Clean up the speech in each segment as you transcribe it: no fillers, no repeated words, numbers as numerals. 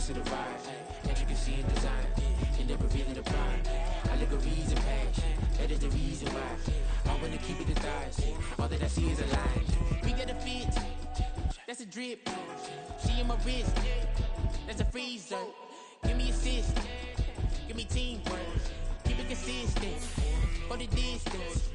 close to the vibe. Intricacy and design, and never revealing the prime. Allegories and passion, that is the reason why I wanna keep it the thighs. All that I see is a line. We got a fit, that's a drip. She in my wrist, that's a freezer. Give me assist, give me teamwork. Keep it consistent, for the distance.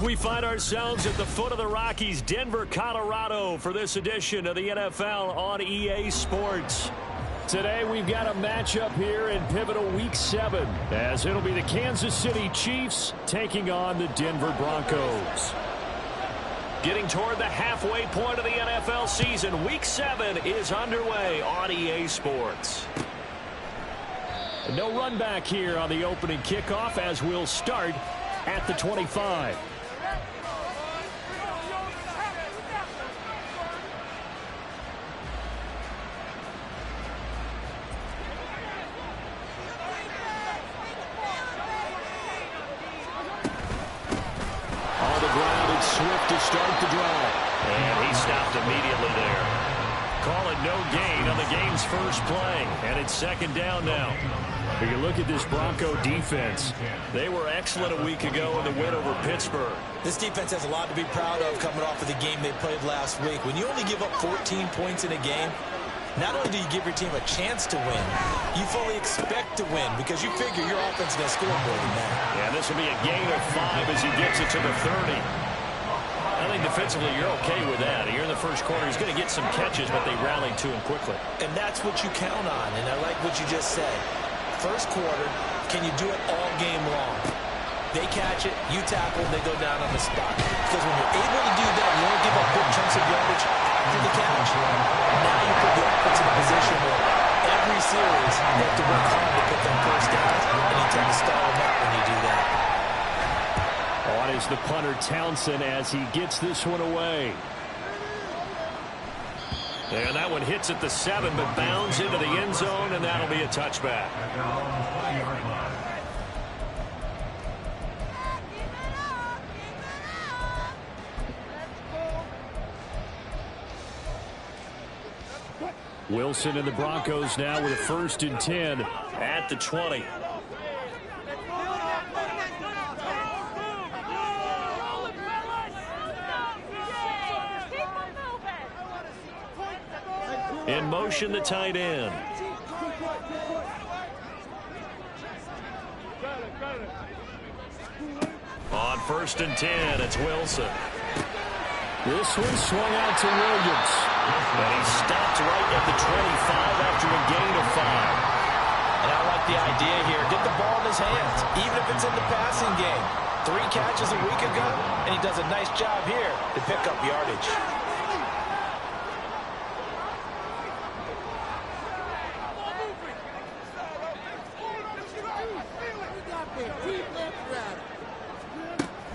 We find ourselves at the foot of the Rockies, Denver, Colorado, for this edition of the NFL on EA Sports. Today we've got a matchup here in pivotal Week 7, as it'll be the Kansas City Chiefs taking on the Denver Broncos. Getting toward the halfway point of the NFL season, Week 7 is underway on EA Sports. No run back here on the opening kickoff, as we'll start at the 25. Swift to start the drive. And he stopped immediately there. Call it no gain on the game's first play. And it's second down now. If you look at this Bronco defense, they were excellent a week ago in the win over Pittsburgh. This defense has a lot to be proud of coming off of the game they played last week. When you only give up 14 points in a game, not only do you give your team a chance to win, you fully expect to win because you figure your offense is going to score more than that. Yeah, this will be a gain of 5 as he gets it to the 30. I think defensively you're okay with that. Here in the first quarter, he's going to get some catches, but they rallied to him quickly. And that's what you count on, and I like what you just said. First quarter, can you do it all game long? They catch it, you tackle, and they go down on the spot. Because when you're able to do that, you don't give up big chunks of yardage after the catch. Now you put the offense in a position where every series you have to work hard to put them first downs, and you tend to stall them out when you do that. On is the punter Townsend as he gets this one away. And that one hits at the 7, but bounds into the end zone, and that'll be a touchback. Wilson and the Broncos now with a 1st and 10 at the 20. In motion, the tight end. On 1st and 10, it's Wilson. This one swung out to Williams. And he stopped right at the 25 after a gain of 5. And I like the idea here. Get the ball in his hands, even if it's in the passing game. 3 catches a week ago, and he does a nice job here to pick up yardage.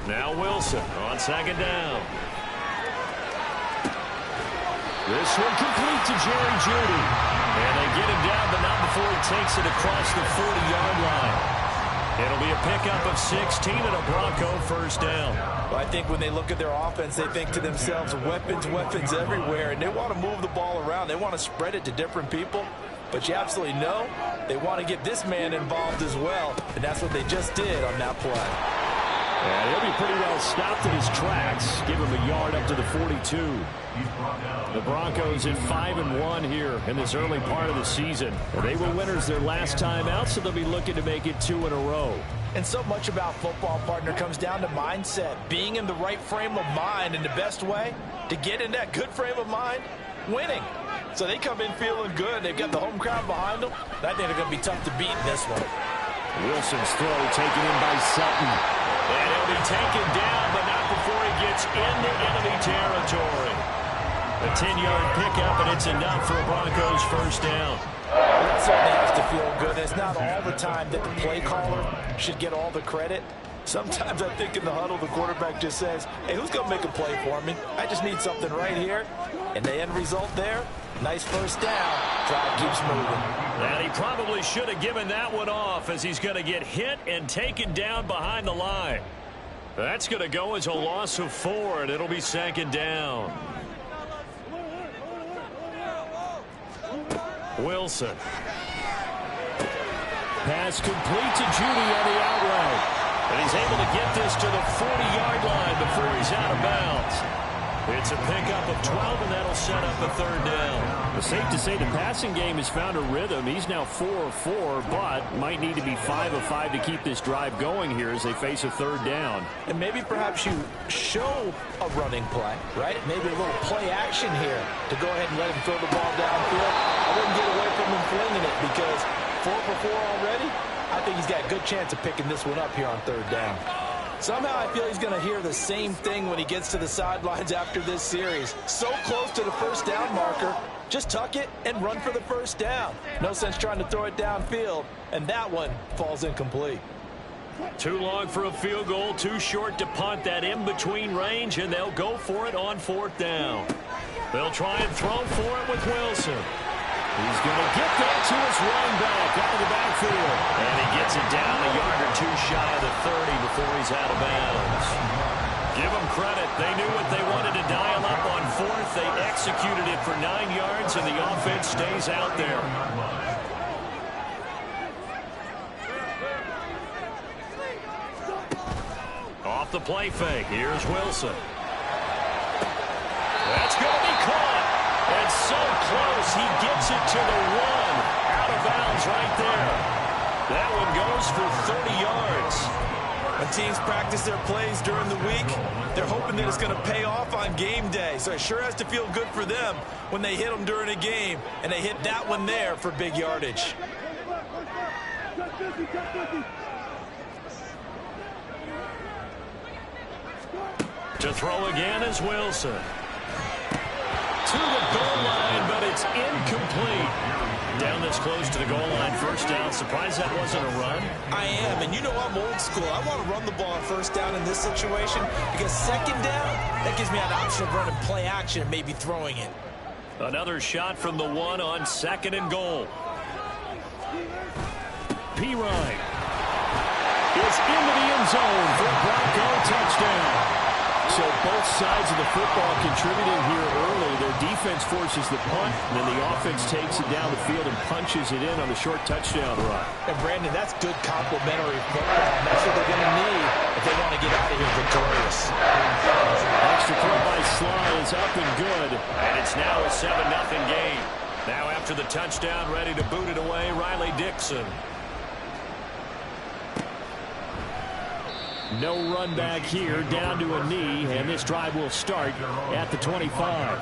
Now Wilson on 2nd down. This one complete to Jerry Jeudy. And they get him down, but not before he takes it across the 40-yard line. It'll be a pickup of 16 and a Bronco 1st down. Well, I think when they look at their offense, they think to themselves, weapons, weapons everywhere, and they want to move the ball around. They want to spread it to different people. But you absolutely know they want to get this man involved as well, and that's what they just did on that play. And he'll be pretty well stopped in his tracks. Give him a yard up to the 42. The Broncos at 5-1 here in this early part of the season. They were winners their last time out, so they'll be looking to make it 2 in a row. And so much about football, partner, comes down to mindset. Being in the right frame of mind, and the best way to get in that good frame of mind, winning. So they come in feeling good. They've got the home crowd behind them. I think they're going to be tough to beat in this one. Wilson's throw taken in by Sutton. And he'll be taken down, but not before he gets into enemy territory. A 10-yard pickup, and it's enough for a Broncos first down. That certainly has to feel good. It's not all the time that the play caller should get all the credit. Sometimes I think in the huddle, the quarterback just says, hey, who's going to make a play for me? I just need something right here. And the end result there, nice first down. Drive keeps moving. And he probably should have given that one off as he's going to get hit and taken down behind the line. That's going to go as a loss of 4, and it'll be second down. Wilson. Pass complete to Judy on the out route. And he's able to get this to the 40-yard line before he's out of bounds. It's a pickup of 12, and that'll set up a third down. It's safe to say the passing game has found a rhythm. He's now 4 of 4, but might need to be 5 of 5 to keep this drive going here as they face a third down. And maybe perhaps you show a running play, right? Maybe a little play action here to go ahead and let him throw the ball downfield. I wouldn't get away from him flinging it because 4 for 4 already. I think he's got a good chance of picking this one up here on third down. Somehow I feel he's going to hear the same thing when he gets to the sidelines after this series. So close to the first down marker. Just tuck it and run for the first down. No sense trying to throw it downfield. And that one falls incomplete. Too long for a field goal, too short to punt. That in-between range, and they'll go for it on fourth down. They'll try and throw for it with Wilson. He's going to get that to his running back out of the backfield. And he gets it down a yard or two shy of the 30 before he's out of bounds. Give them credit. They knew what they wanted to dial up on fourth. They executed it for 9 yards, and the offense stays out there. Off the play fake. Here's Wilson. That's going to be caught. And so close, he gets it to the 1. Out of bounds right there. That one goes for 30 yards. When teams practice their plays during the week, they're hoping that it's going to pay off on game day. So it sure has to feel good for them when they hit them during a game. And they hit that one there for big yardage. To throw again is Wilson. To the goal line, but it's incomplete. Down this close to the goal line, first down. Surprised that wasn't a run? I am, and you know I'm old school. I want to run the ball on first down in this situation because second down, that gives me an option of running play action and maybe throwing it. Another shot from the 1 on second and goal. P-Ryan is into the end zone for a Bronco touchdown. So both sides of the football contributing here early. Their defense forces the punt, and then the offense takes it down the field and punches it in on the short touchdown run. And Brandon, that's good complementary football. And that's what they're going to need if they want to get out of here victorious. Extra point by Sly is up and good. And it's now a 7-0 game. Now after the touchdown, ready to boot it away, Riley Dixon. No run back here, down to a knee, and this drive will start at the 25.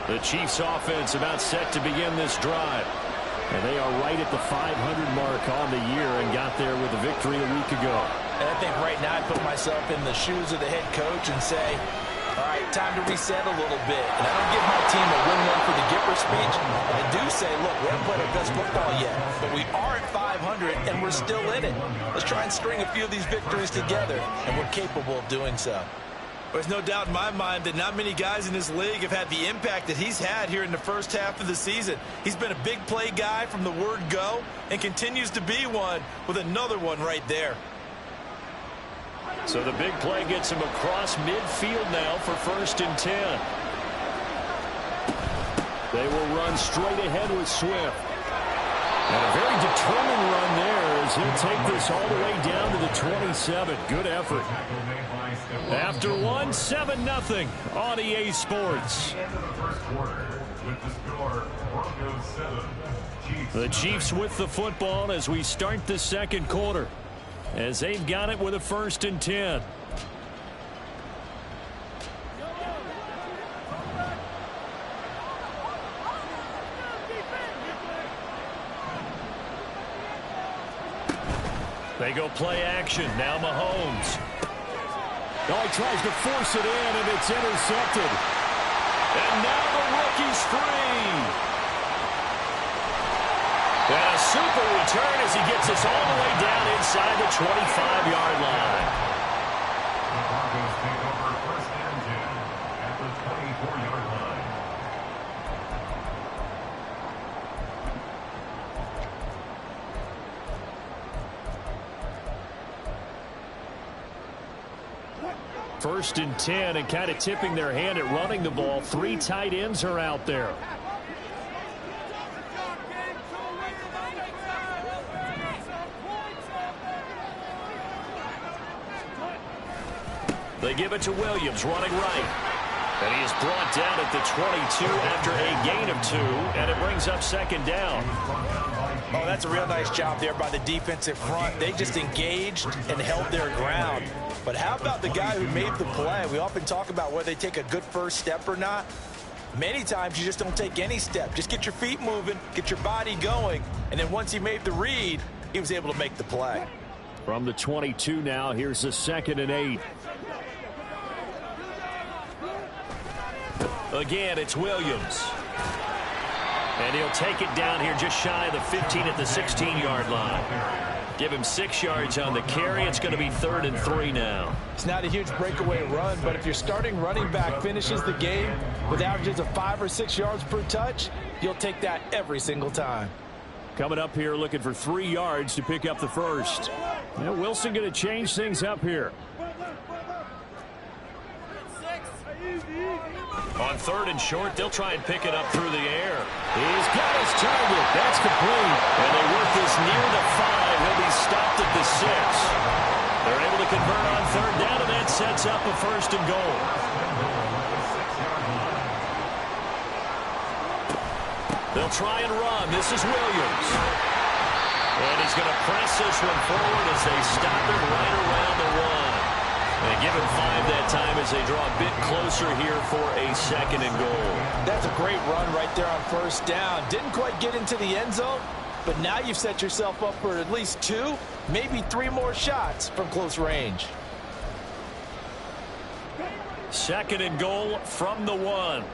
The Chiefs offense about set to begin this drive. And they are right at the 500 mark on the year and got there with a victory a week ago. And I think right now I put myself in the shoes of the head coach and say, all right, time to reset a little bit. And I don't give my team a win one for the Gipper speech. But I do say, look, we haven't played our best football yet. But we are at 500, and we're still in it. Let's try and string a few of these victories together, and we're capable of doing so. There's no doubt in my mind that not many guys in this league have had the impact that he's had here in the first half of the season. He's been a big play guy from the word go and continues to be one with another one right there. So the big play gets him across midfield now for 1st and 10. They will run straight ahead with Swift. And a very determined run there as he'll take this all the way down to the 27. Good effort. After 7-0 on EA Sports. The Chiefs with the football as we start the second quarter. as they've got it with a 1st and 10. They go play action. Now Mahomes. Oh, he tries to force it in, and it's intercepted. And now the rookie's free. And a super return as he gets us all the way down inside the 25-yard line. The Broncos take over 1st and 10 at the 24-yard line. First and 10, and kind of tipping their hand at running the ball. 3 tight ends are out there. They give it to Williams, running right. And he is brought down at the 22 after a gain of 2, and it brings up 2nd down. Oh, that's a real nice job there by the defensive front. They just engaged and held their ground. But how about the guy who made the play? We often talk about whether they take a good first step or not. Many times you just don't take any step. Just get your feet moving, get your body going, and then once he made the read, he was able to make the play. From the 22 now, here's the 2nd and 8. Again, it's Williams. And he'll take it down here just shy of the 15 at the 16-yard line. Give him 6 yards on the carry. It's going to be 3rd and 3 now. It's not a huge breakaway run, but if your starting running back finishes the game with averages of 5 or 6 yards per touch, you'll take that every single time. Coming up here looking for 3 yards to pick up the first. Now Wilson going to change things up here. On 3rd and short, they'll try and pick it up through the air. He's got his target. That's complete. And they work this near the 5. He'll be stopped at the 6. They're able to convert on 3rd down, and that sets up a 1st and goal. They'll try and run. This is Williams. And he's going to press this one forward as they stop it right around the 1. And give him 5 that time as they draw a bit closer here for a 2nd and goal. That's a great run right there on 1st down. Didn't quite get into the end zone, but now you've set yourself up for at least 2, maybe 3 more shots from close range. 2nd and goal from the 1.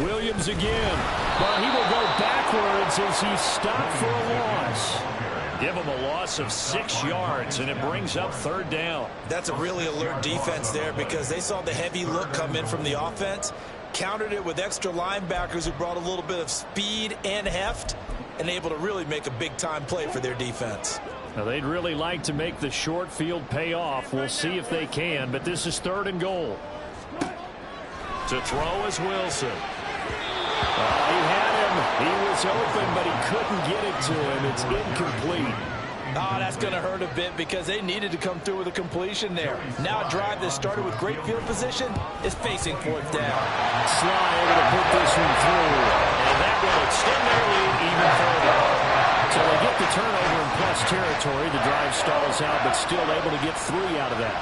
Williams again. Well, he will go backwards as he's stopped for a loss. Give him a loss of 6 yards, and it brings up 3rd down. That's a really alert defense there because they saw the heavy look come in from the offense, countered it with extra linebackers who brought a little bit of speed and heft, and able to really make a big-time play for their defense. Now, they'd really like to make the short field pay off. We'll see if they can, but this is 3rd and goal. To throw is Wilson. He had him. He was open, but he couldn't get it to him. It's incomplete. Oh, that's going to hurt a bit because they needed to come through with a completion there. Now a drive that started with great field position is facing 4th down. Sly able to put this one through. And that will extend their lead even further. So they get the turnover in plus territory. The drive stalls out, but still able to get 3 out of that.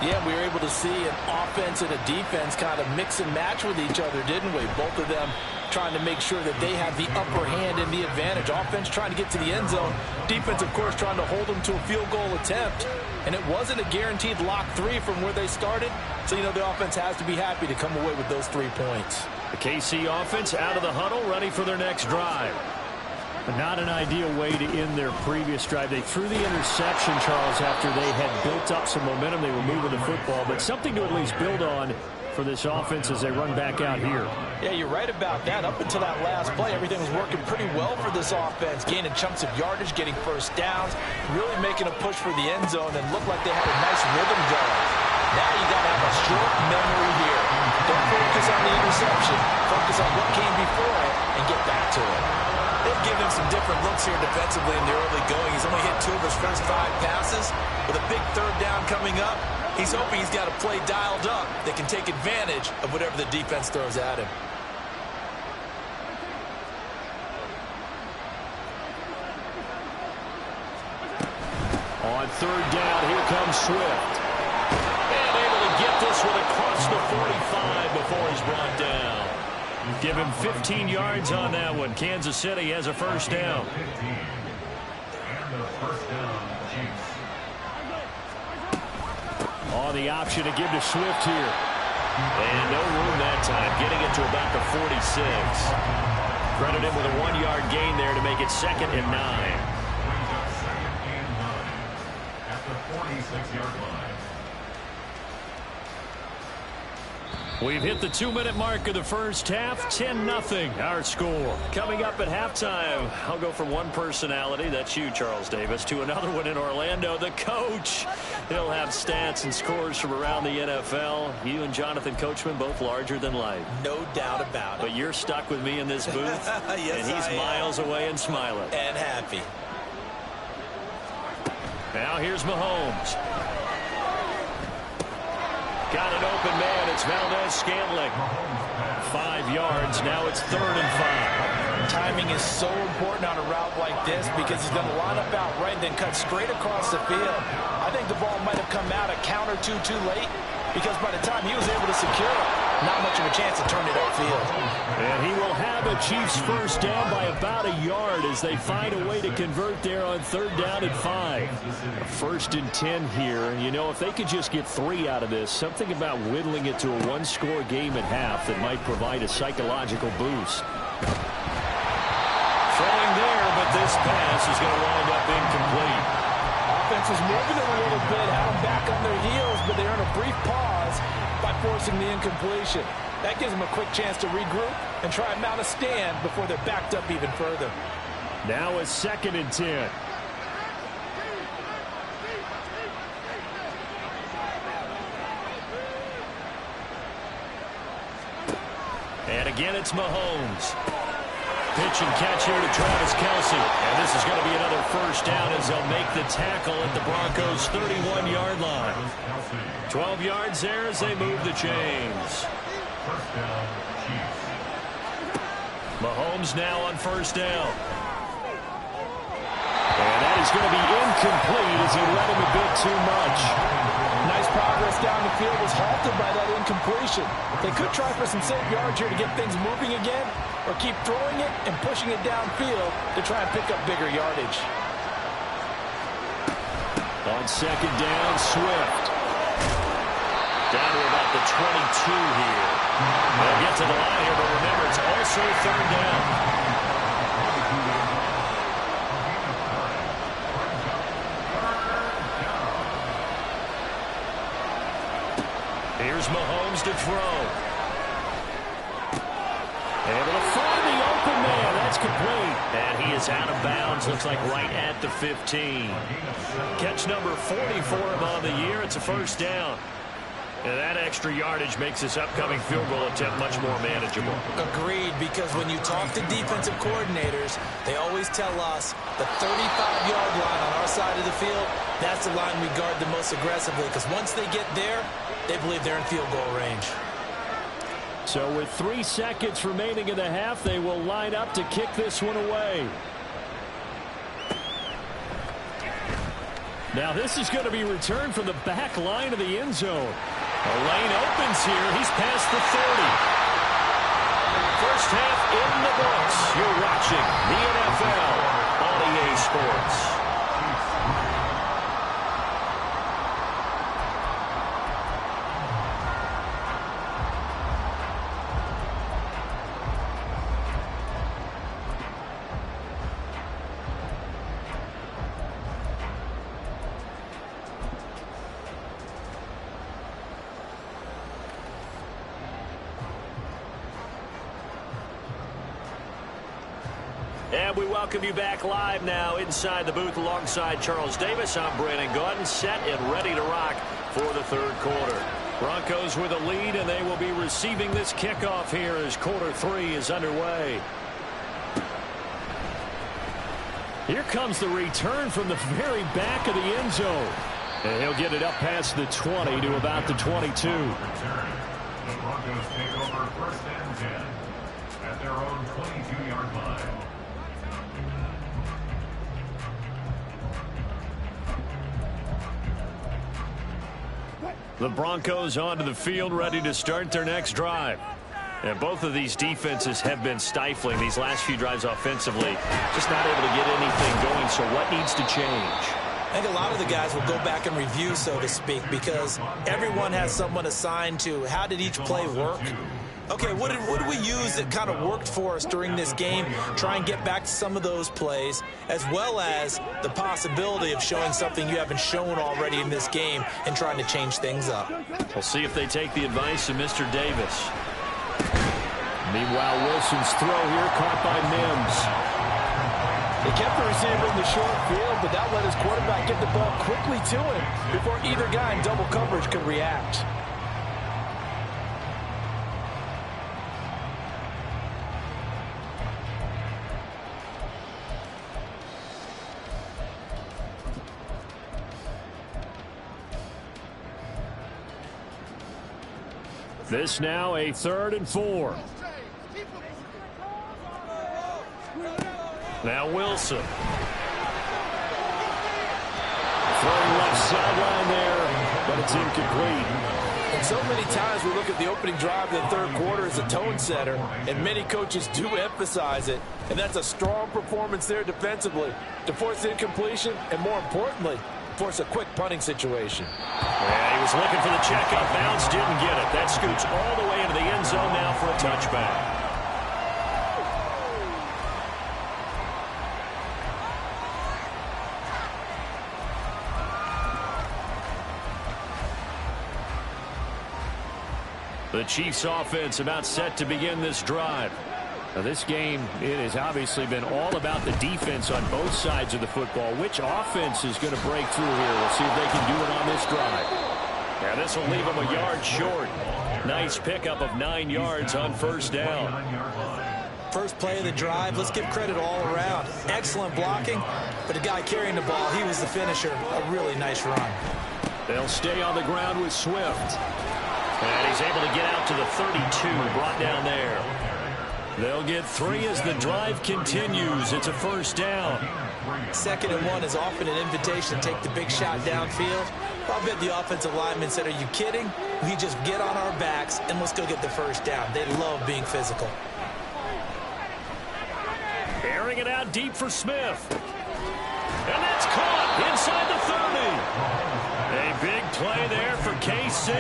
Yeah, we were able to see an offense and a defense kind of mix and match with each other, didn't we? Both of them trying to make sure that they have the upper hand and the advantage. Offense trying to get to the end zone. Defense, of course, trying to hold them to a field goal attempt. And it wasn't a guaranteed lock 3 from where they started. So, you know, the offense has to be happy to come away with those 3 points. The KC offense out of the huddle, ready for their next drive. But not an ideal way to end their previous drive. They threw the interception, Charles, after they had built up some momentum. They were moving the football, but something to at least build on for this offense as they run back out here. Yeah, you're right about that. Up until that last play, everything was working pretty well for this offense, gaining chunks of yardage, getting 1st downs, really making a push for the end zone, and looked like they had a nice rhythm going. Now you got to have a short memory here. Don't focus on the interception. Focus on what came before it and get back to it. They've given him some different looks here defensively in the early going. He's only hit 2 of his first 5 passes. With a big 3rd down coming up, he's hoping he's got a play dialed up that can take advantage of whatever the defense throws at him. On third down, here comes Swift. And able to get this one across the 45 before he's brought down. Give him 15 yards on that one. Kansas City has a first down. On the option to give to Swift here. And no room that time, getting it to about the 46. Credit him with a 1-yard gain there to make it 2nd and 9. At the 46-yard line. We've hit the 2-minute mark of the first half. 10-0 our score. Coming up at halftime, I'll go from one personality, that's you, Charles Davis, to another one in Orlando, the coach. He'll have stats and scores from around the NFL. You and Jonathan Coachman both larger than life. No doubt about it. But you're stuck with me in this booth. Yes, and he's miles away and smiling. And happy. Now here's Mahomes. Got an open man. It's Valdez-Scantling. 5 yards. Now it's 3rd and 5. Timing is so important on a route like this because he's going to line up out right and then cut straight across the field. I think the ball might have come out a count or two too late because by the time he was able to secure it, not much of a chance to turn it upfield. And he will have a Chiefs first down by about a yard as they find a way to convert there on 3rd down and 5. 1st and 10 here. And, you know, if they could just get 3 out of this, something about whittling it to a 1-score game at half that might provide a psychological boost. Throwing there, but this pass is going to wind up incomplete. Offense was moving it a little bit, had them back on their heels, but they're in a brief pause by forcing the incompletion. That gives them a quick chance to regroup and try and mount a stand before they're backed up even further. Now it's 2nd and 10. And again, it's Mahomes. Pitch and catch here to Travis Kelce. And this is going to be another first down as they'll make the tackle at the Broncos' 31-yard line. 12 yards there as they move the chains. First down, Chiefs. Mahomes now on first down. And that is going to be incomplete as he led him a bit too much. Nice progress down the field was halted by that incompletion. They could try for some safe yards here to get things moving again, or keep throwing it and pushing it downfield to try and pick up bigger yardage. On 2nd down, Swift. Down to about the 22 here. They'll get to the line here, but remember, it's also 3rd down. Here's Mahomes to throw. Able to find the open man. That's complete. And he is out of bounds. Looks like right at the 15. Catch number 40 for him on the year. It's a first down. And that extra yardage makes this upcoming field goal attempt much more manageable. Agreed, because when you talk to defensive coordinators, they always tell us the 35-yard line on our side of the field, that's the line we guard the most aggressively, because once they get there, they believe they're in field goal range. So with 3 seconds remaining in the half, they will line up to kick this one away. Now this is going to be returned from the back line of the end zone. A lane opens here. He's past the 30. First half in the books. You're watching the NFL on EA Sports. And we welcome you back live now inside the booth alongside Charles Davis. I'm Brandon Gaudin, set and ready to rock for the 3rd quarter. Broncos with a lead, and they will be receiving this kickoff here as quarter 3 is underway. Here comes the return from the very back of the end zone. And he'll get it up past the 20 to about the 22. The Broncos take over 1st and 10 at their own 22-yard line. The Broncos onto the field, ready to start their next drive. And both of these defenses have been stifling these last few drives offensively. Just not able to get anything going, so what needs to change? I think a lot of the guys will go back and review, so to speak, because everyone has someone assigned to how did each play work. Okay, what did we use that kind of worked for us during this game? Try and get back to some of those plays, as well as the possibility of showing something you haven't shown already in this game and trying to change things up. We'll see if they take the advice of Mr. Davis. Meanwhile, Wilson's throw here caught by Mims. He kept the receiver in the short field, but that let his quarterback get the ball quickly to him before either guy in double coverage could react. This now a 3rd and 4. Now Wilson. Throwing left sideline there, but it's incomplete. And so many times we look at the opening drive of the third quarter as a tone setter, and many coaches do emphasize it. And that's a strong performance there defensively to force incompletion and, more importantly, force a quick punting situation. Yeah, he was looking for the checkup bounce, didn't get it. That scoots all the way into the end zone now for a touchback. The Chiefs offense about set to begin this drive. Now this game, it has obviously been all about the defense on both sides of the football. Which offense is going to break through here? We'll see if they can do it on this drive. Yeah, this will leave them a yard short. Nice pickup of 9 yards on first down. First play of the drive, let's give credit all around. Excellent blocking, but the guy carrying the ball, he was the finisher. A really nice run. They'll stay on the ground with Swift. And he's able to get out to the 32, brought down there. They'll get 3 as the drive continues. It's a first down. 2nd and 1 is often an invitation to take the big shot downfield. I'll bet the offensive lineman said, are you kidding? We just get on our backs and let's go get the first down. They love being physical. Airing it out deep for Smith. And that's caught inside the 30. A big play there for KC.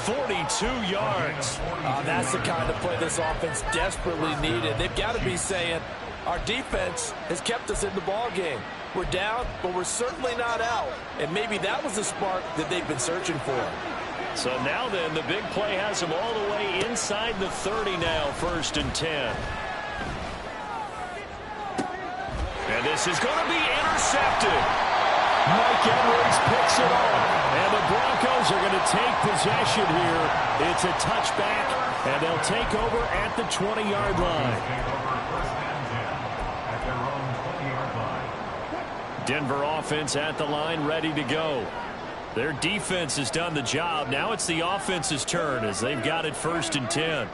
42 yards. That's the kind of play this offense desperately needed. They've got to be saying, our defense has kept us in the ball game. We're down, but we're certainly not out. And maybe that was the spark that they've been searching for. So now then, the big play has them all the way inside the 30 now, 1st and 10. And this is going to be intercepted. Mike Edwards picks it off. And the Broncos are going to take possession here. It's a touchback, and they'll take over at the 20-yard line. Denver offense at the line, ready to go. Their defense has done the job. Now it's the offense's turn as they've got it 1st and 10.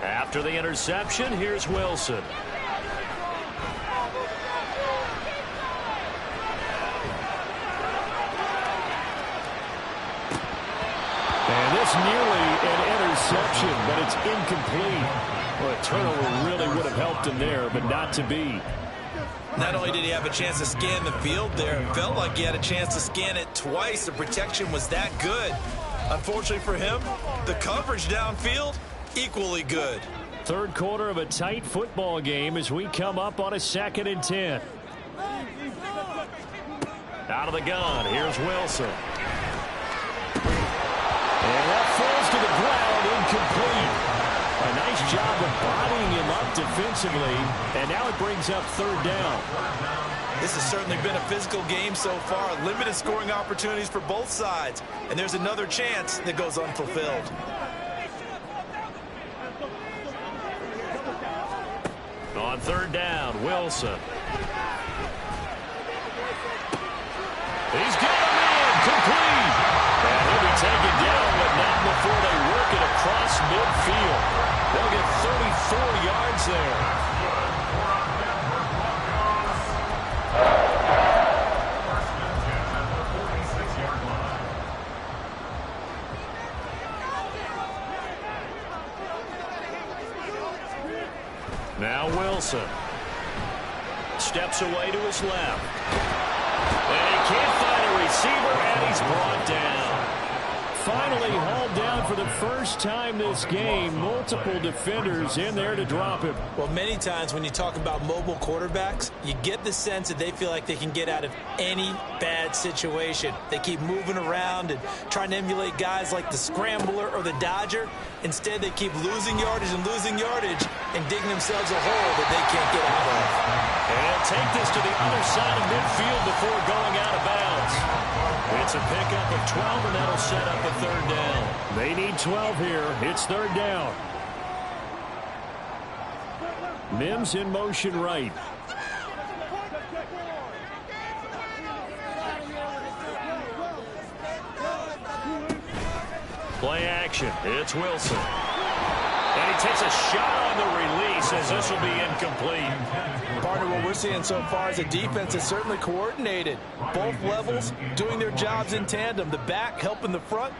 After the interception, here's Wilson. And this nearly an interception, but it's incomplete. Well, a turnover really would have helped him there, but not to be. Not only did he have a chance to scan the field there, it felt like he had a chance to scan it twice. The protection was that good. Unfortunately for him, the coverage downfield, equally good. Third quarter of a tight football game as we come up on a 2nd and 10. Out of the gun, here's Wilson. And that falls to the ground, incomplete. A nice job of bodying him up defensively, and now it brings up 3rd down. This has certainly been a physical game so far. Limited scoring opportunities for both sides, and there's another chance that goes unfulfilled. On 3rd down, Wilson. He's got a man, complete. And he'll be taken down, but not before they work it across midfield. They'll get 34 yards there. Now Wilson. Steps away to his left. And he can't find a receiver, and he's brought down. Finally hauled down for the first time this game. Multiple defenders in there to drop him. Well, many times when you talk about mobile quarterbacks, you get the sense that they feel like they can get out of any bad situation. They keep moving around and trying to emulate guys like the Scrambler or the Dodger. Instead, they keep losing yardage and digging themselves a hole that they can't get out of. And he'll take this to the other side of midfield before going out of bounds. It's a pickup of 12, and that'll set up a third down. They need 12 here. It's third down. Mims in motion right. Play action. It's Wilson. And he takes a shot on the release as this will be incomplete. Partner, what we're seeing so far is a defense is certainly coordinated. Both levels doing their jobs in tandem. The back helping the front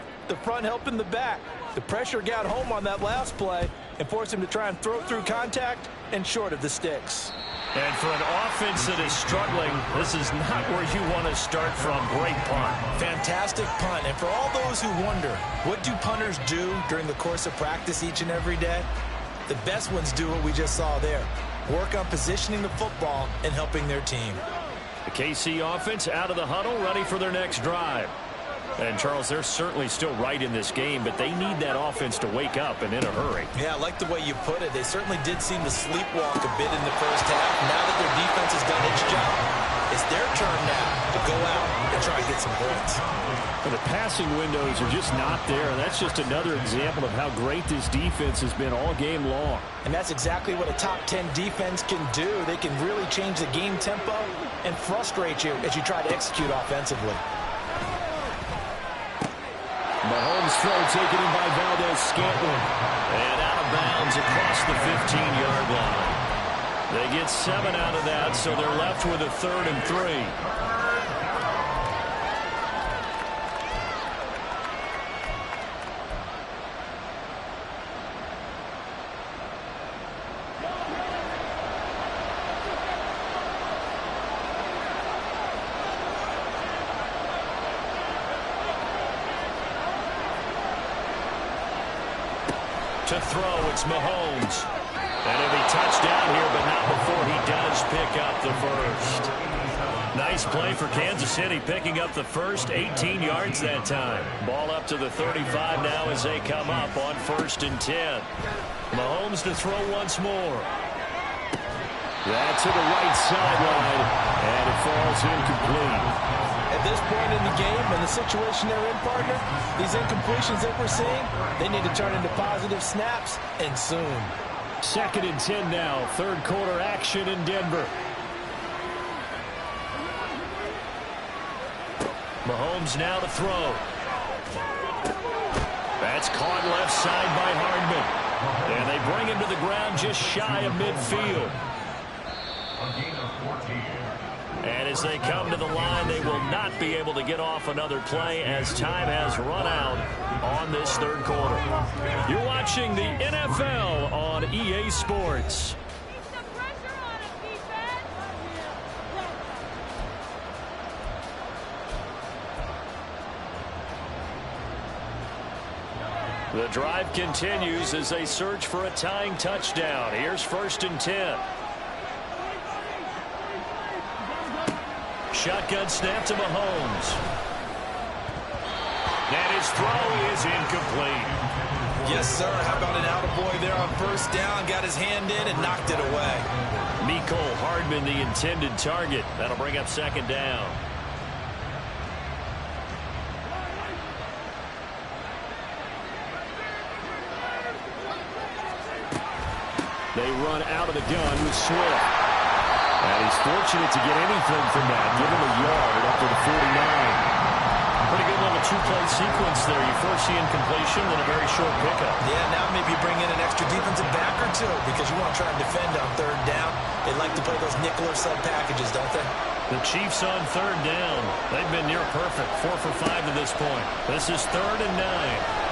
helping the back. The pressure got home on that last play and forced him to try and throw through contact and short of the sticks. And for an offense that is struggling, this is not where you want to start from. Great punt. Fantastic punt. And for all those who wonder, what do punters do during the course of practice each and every day? The best ones do what we just saw there. Work on positioning the football and helping their team. The KC offense out of the huddle, ready for their next drive. And, Charles, they're certainly still right in this game, but they need that offense to wake up and in a hurry. Yeah, I like the way you put it. They certainly did seem to sleepwalk a bit in the first half. Now that their defense has done its job, it's their turn now to go out and try and get some points. Well, the passing windows are just not there, and that's just another example of how great this defense has been all game long. And that's exactly what a top 10 defense can do. They can really change the game tempo and frustrate you as you try to execute offensively. Mahomes throw taken in by Valdez-Scantling. And out of bounds across the 15-yard line. They get 7 out of that, so they're left with a 3rd and 3. To throw, it's Mahomes. And it'll be touchdown here, but not before he does pick up the first. Nice play for Kansas City, picking up the first, 18 yards that time. Ball up to the 35 now as they come up on 1st and 10. Mahomes to throw once more. That to the right sideline, and it falls incomplete. At this point in the game and the situation they're in, partner, these incompletions that we're seeing, they need to turn into positive snaps, and soon. 2nd and 10 now, 3rd quarter action in Denver. Mahomes now to throw. That's caught left side by Hardman. And they bring him to the ground just shy of midfield. A gain of 14. And as they come to the line, they will not be able to get off another play as time has run out on this 3rd quarter. You're watching the NFL on EA Sports. The drive continues as they search for a tying touchdown. Here's 1st and 10. Shotgun snap to Mahomes. And his throw is incomplete. Yes, sir. How about an attaboy there on 1st down? Got his hand in and knocked it away. Mecole Hardman, the intended target. That'll bring up 2nd down. They run out of the gun with Swift. And he's fortunate to get anything from that. Give him a yard up to the 49. Pretty good little 2-play sequence there. You first see incompletion, then a very short pickup. Yeah, now maybe you bring in an extra defensive back or two because you want to try and defend on 3rd down. They like to play those nickel or sub packages, don't they? The Chiefs on 3rd down. They've been near perfect. 4 for 5 to this point. This is 3rd and 9.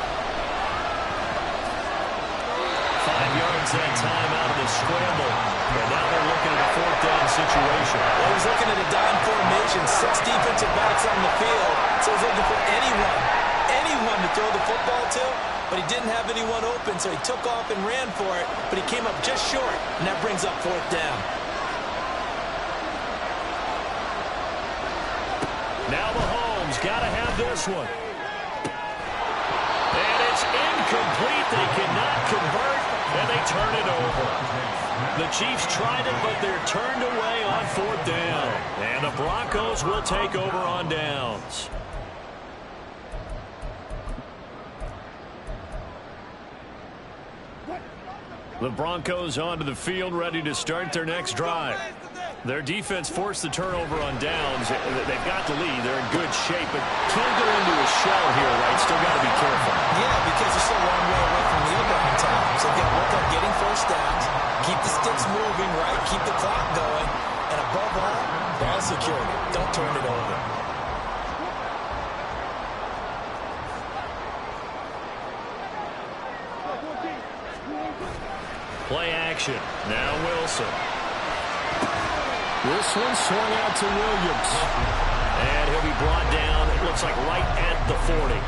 5 yards that time out of the scramble. And now they're looking at a fourth down situation. Well, he was looking at a dime formation, 6 defensive backs on the field. So he was looking for anyone to throw the football to, but he didn't have anyone open, so he took off and ran for it, but he came up just short, and that brings up fourth down. Now Mahomes got to have this one. And it's incomplete. They cannot convert, and they turn it over. The Chiefs tried it, but they're turned away on fourth down. And the Broncos will take over on downs. The Broncos onto the field, ready to start their next drive. Their defense forced the turnover on downs. They've got the lead. They're in good shape, but can't go into a shell here, right? Still got to be careful. Yeah, because they're still a long way away from the overtime time. So they've got to work on getting first downs, keep the sticks moving, right? Keep the clock going. And above all, ball security. Don't turn it over. Play action. Now Wilson. This one swung out to Williams. And he'll be brought down, it looks like right at the 40.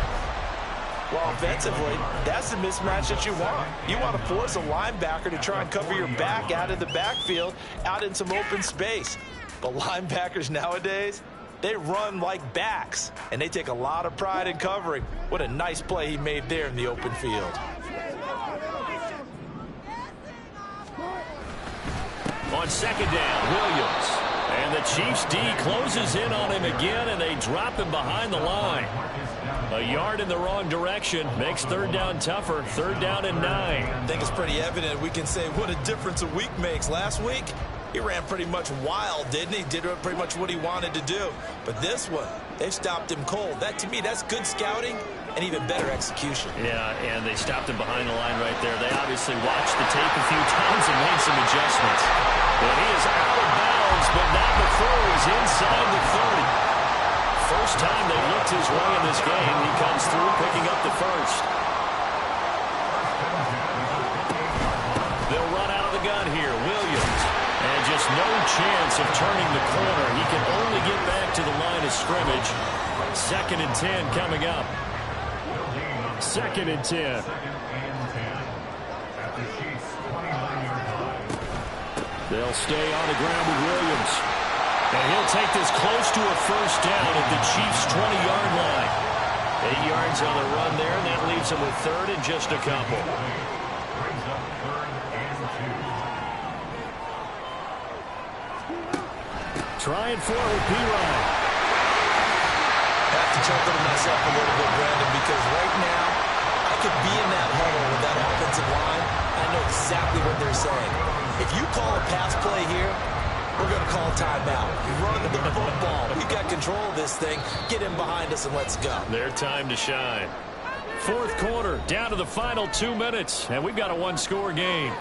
Well, offensively, that's the mismatch that you want. You want to force a linebacker to try and cover your back out of the backfield, out in some open space. But linebackers nowadays, they run like backs, and they take a lot of pride in covering. What a nice play he made there in the open field. On second down, Williams. And the Chiefs D closes in on him again, and they drop him behind the line. A yard in the wrong direction makes third down tougher. Third down and 9. I think it's pretty evident. We can say what a difference a week makes. Last week, he ran pretty much wild, didn't he? Did pretty much what he wanted to do. But this one, they've stopped him cold. That, to me, that's good scouting and even better execution. Yeah, and they stopped him behind the line right there. They obviously watched the tape a few times and made some adjustments. And he is out of bounds, but not before he's inside the 30. First time they looked his way in this game. He comes through picking up the first. They'll run out of the gun here. Williams. And just no chance of turning the corner. He can only get back to the line of scrimmage. 2nd and 10 coming up. 2nd and 10. They'll stay on the ground with Williams. And he'll take this close to a first down at the Chiefs' 20-yard line. 8 yards on the run there, and that leaves them with third and just a couple. Trying for it with P-Ryan. Have to chuckle to myself a little bit, Brandon, because right now, I could be in that huddle with that offensive line. I know exactly what they're saying. If you call a pass play here, we're going to call timeout. Run the football. We've got control of this thing. Get him behind us and let's go. Their time to shine. Fourth quarter, down to the final 2 minutes, and we've got a one-score game.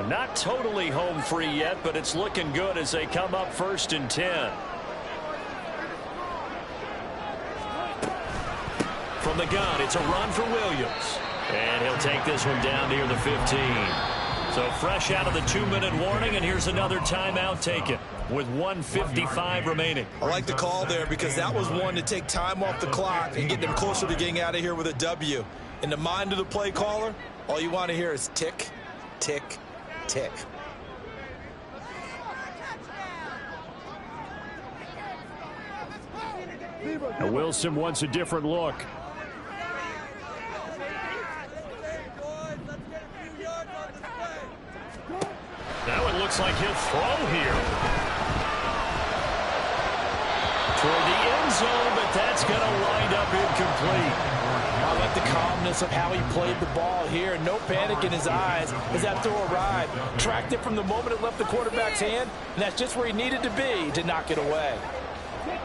Not totally home free yet, but it's looking good as they come up 1st and 10. From the gun, it's a run for Williams. And he'll take this one down near the 15. So fresh out of the 2-minute warning, and here's another timeout taken with 1:55 remaining. I like the call there because that was one to take time off the clock and get them closer to getting out of here with a W. In the mind of the play caller, all you want to hear is tick, tick, tick. Now Wilson wants a different look. Now it looks like he'll throw here. Toward the end zone, but that's going to wind up incomplete. I like the calmness of how he played the ball here. No panic in his eyes as that throw arrived. Tracked it from the moment it left the quarterback's hand, and that's just where he needed to be to knock it away.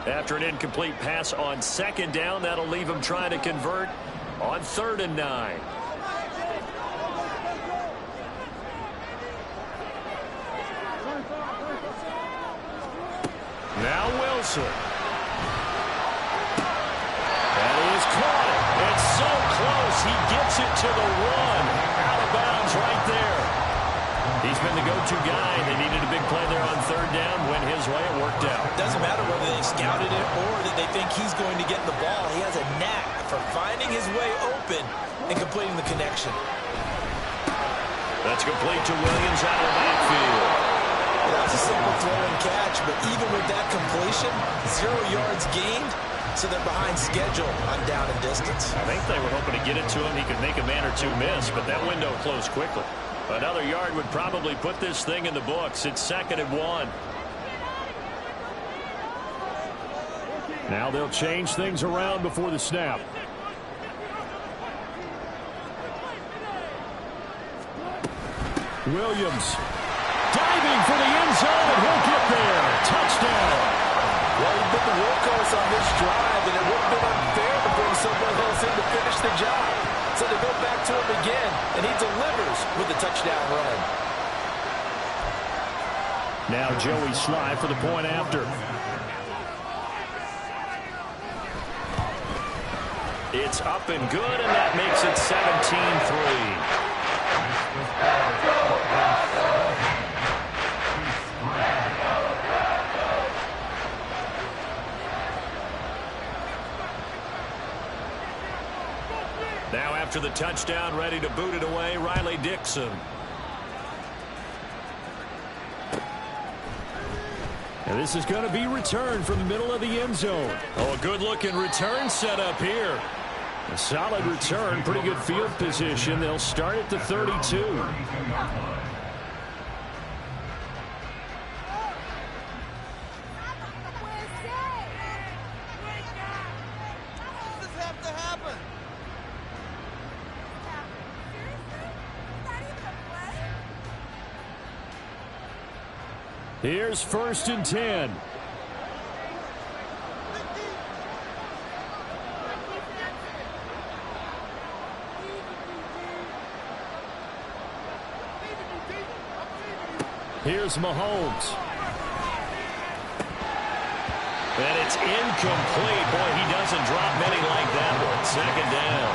After an incomplete pass on 2nd down, that'll leave him trying to convert on 3rd and 9. Now Wilson. And he has caught it. It's so close. He gets Takes it to the one. Out of bounds right there. He's been the go-to guy. They needed a big play there on third down. Went his way. It worked out. Doesn't matter whether they scouted it or that they think he's going to get the ball. He has a knack for finding his way open and completing the connection. That's complete to Williams out of the backfield. That was a simple throw and catch, but even with that completion, 0 yards gained, so they're behind schedule on down and distance. I think they were hoping to get it to him. He could make a man or two miss, but that window closed quickly. Another yard would probably put this thing in the books. It's 2nd and 1. Now they'll change things around before the snap. Williams diving for the end zone, and he'll get there. Touchdown. Well, he's been the workhorse on this drive, and it would have been unfair to bring someone else in to finish the job. So they go back to him again, and he delivers with a touchdown run. Now Joey Sly for the point after. It's up and good, and that makes it 17-3. Now after the touchdown, ready to boot it away, Riley Dixon. And this is going to be returned from the middle of the end zone. Oh, a good-looking return setup here. A solid return, pretty good field position. They'll start at the 32. Here's 1st and 10. Here's Mahomes. And it's incomplete. Boy, he doesn't drop many like that one. 2nd down.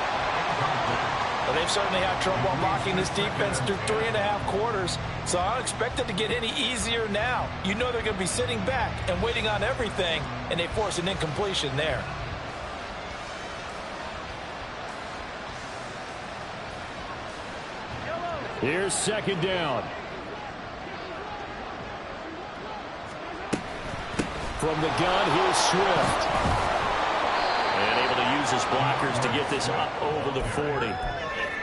Well, they've certainly had trouble unlocking this defense through 3.5 quarters, so I don't expect it to get any easier now. You know they're going to be sitting back and waiting on everything, and they force an incompletion there. Here's 2nd down. From the gun, here's Swift. And able to use his blockers to get this up over the 40.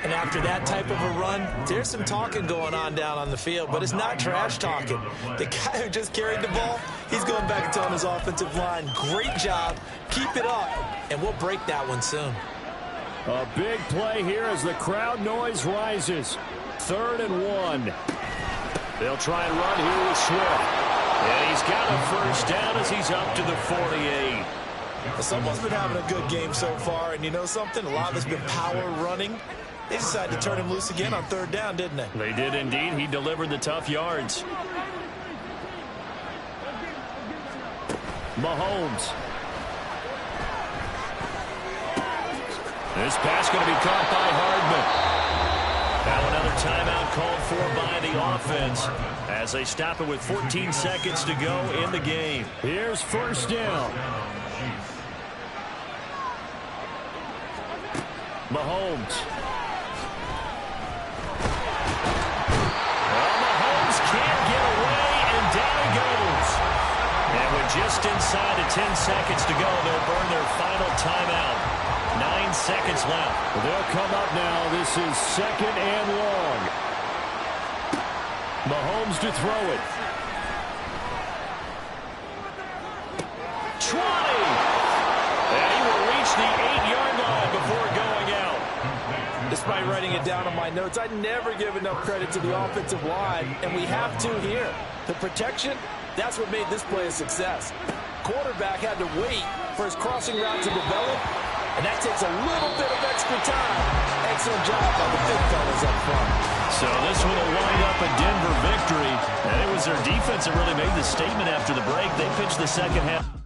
And after that type of a run, there's some talking going on down on the field, but it's not trash talking. The guy who just carried the ball, he's going back and telling his offensive line, great job, keep it up, and we'll break that one soon. A big play here as the crowd noise rises. 3rd and 1. They'll try and run here with Swift. And he's got a 1st down as he's up to the 48. Someone's been having a good game so far, and you know something? A lot of it's been power running. They decided to turn him loose again on 3rd down, didn't they? They did indeed. He delivered the tough yards. Mahomes. This pass going to be caught by Hardman. Now another timeout called for by the offense as they stop it with 14 seconds to go in the game. Here's 1st down. Mahomes. Well, Mahomes can't get away, and down he goes. And with just inside of 10 seconds to go, they'll burn their final timeout. 9 seconds left. They'll come up now. This is 2nd and long. Mahomes to throw it. 20. And he will reach the 8-yard line before going out. Despite writing it down on my notes, I never give enough credit to the offensive line, and we have to here. The protection, that's what made this play a success. Quarterback had to wait for his crossing route to develop, and that takes a little bit of extra time. Excellent job by the big fellas up front. So this one will wind up a Denver victory. And it was their defense that really made the statement after the break. They pitched the second half.